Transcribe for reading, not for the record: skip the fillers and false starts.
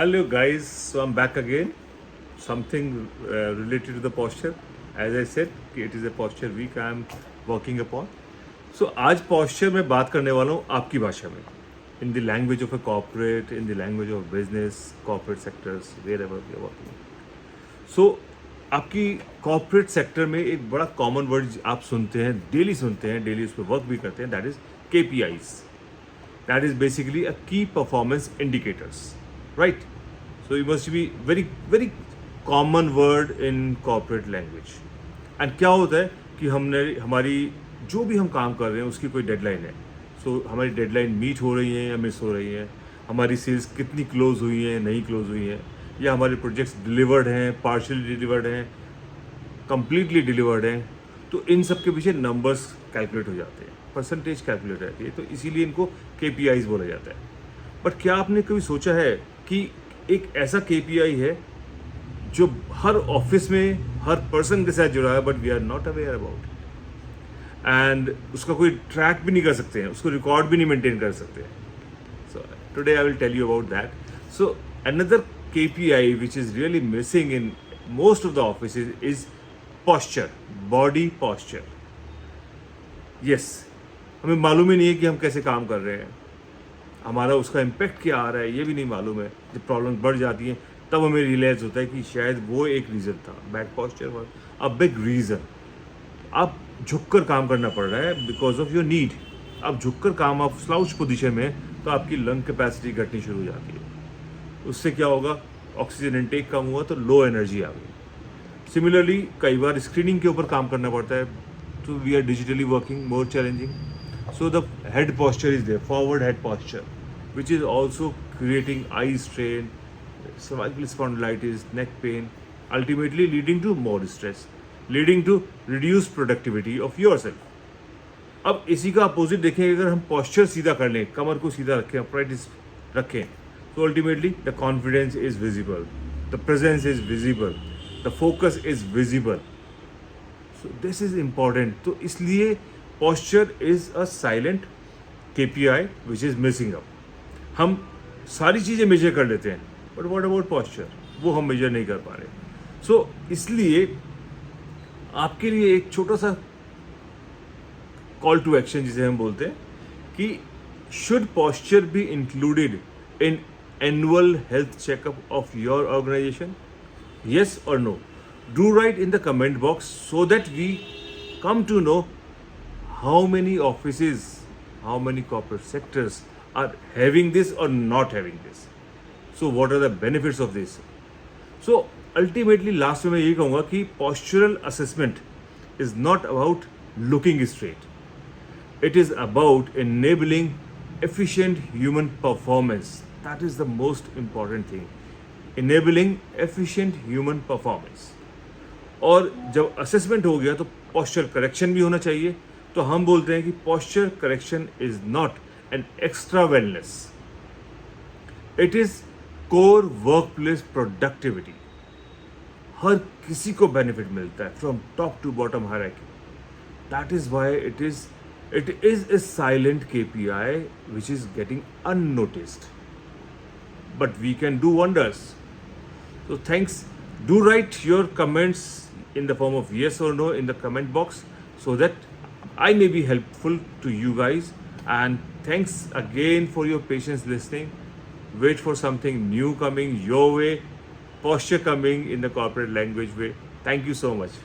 Hello guys, so I'm back again. Something related to the posture. As I said, it is a posture week I am working upon. So आज posture में बात करने वाला हूँ आपकी भाषा में. In the language of a corporate, in the language of business, corporate sectors, wherever we are working. So आपकी corporate sector में एक बड़ा common word आप सुनते हैं, daily उस पर work भी करते हैं. That is KPIs. That is basically a key performance indicators. Right? So it must be very common word in corporate language. And क्या होता है कि हमने हमारी जो भी हम काम कर रहे हैं उसकी कोई डेडलाइन है. सो हमारी डेडलाइन मीट हो रही है या मिस हो रही है, हमारी सेल्स कितनी क्लोज हुई है, नहीं क्लोज हुई है, या हमारे प्रोजेक्ट्स डिलीवर्ड हैं, पार्शियली डिलीवर्ड हैं, कंप्लीटली डिलीवर्ड हैं. तो इन सब के पीछे नंबर्स कैलकुलेट हो जाते हैं, परसेंटेज कैलकुलेट रहती है. तो इसीलिए इनको KPIs बोला जाता है. बट क्या आपने कभी सोचा है कि एक ऐसा KPI है जो हर ऑफिस में हर पर्सन के साथ जुड़ा है, but we are not aware about, and उसका कोई ट्रैक भी नहीं कर सकते हैं, उसको रिकॉर्ड भी नहीं मेंटेन कर सकते हैं. So today I will tell you about that. So another KPI which is really missing in most of the office is posture, body posture. Yes, हमें मालूम ही नहीं है कि हम कैसे काम कर रहे हैं, हमारा उसका इम्पैक्ट क्या आ रहा है ये भी नहीं मालूम है. जब प्रॉब्लम बढ़ जाती हैं तब हमें रियलाइज़ होता है कि शायद वो एक रीज़न था. Bad posture was a big reason. आप झुककर काम करना पड़ रहा है बिकॉज ऑफ योर नीड. आप झुककर काम, आप स्लाउच पोजीशन में, तो आपकी लंग कैपेसिटी घटनी शुरू हो जाती है. उससे क्या होगा, ऑक्सीजन इनटेक कम हुआ तो लो एनर्जी आ गई. सिमिलरली कई बार स्क्रीनिंग के ऊपर काम करना पड़ता है, तो we are digitally working, more challenging. So the head posture is there, forward head posture, which is also creating eye strain, cervical spondylitis, neck pain, ultimately leading to more stress, leading to reduced productivity of yourself. अब इसी का opposite देखें, अगर हम posture सीधा कर लें, कमर को सीधा रखें, upright रखें, तो ultimately the confidence is visible, the presence is visible, the focus is visible. So this is important. तो इसलिए posture is a silent KPI which is missing up. हम सारी चीज़ें मेजर कर लेते हैं, बट व्हाट अबाउट posture, वो हम मेजर नहीं कर पा रहे. सो इसलिए आपके लिए एक छोटा सा कॉल टू एक्शन जिसे हम बोलते हैं कि should posture be included in annual health checkup of your organization? Yes or no? Do write in the comment box so that we come to know how many offices, how many corporate sectors are having this or not having this. So what are the benefits of this? So ultimately last में मैं यही कहूँगा कि postural assessment is not about looking straight. It is about enabling efficient human performance. That is the most important thing. Enabling efficient human performance. और जब assessment हो गया तो posture correction भी होना चाहिए. तो हम बोलते हैं कि posture correction is not an extra wellness. It is core workplace productivity. हर किसी को benefit मिलता है from top to bottom hierarchy. That is why it is a silent KPI which is getting unnoticed. But we can do wonders. So thanks. Do write your comments in the form of yes or no in the comment box so that I may be helpful to you guys. And thanks again for your patience listening. Wait for something new coming your way, posture coming in the corporate language way. Thank you so much.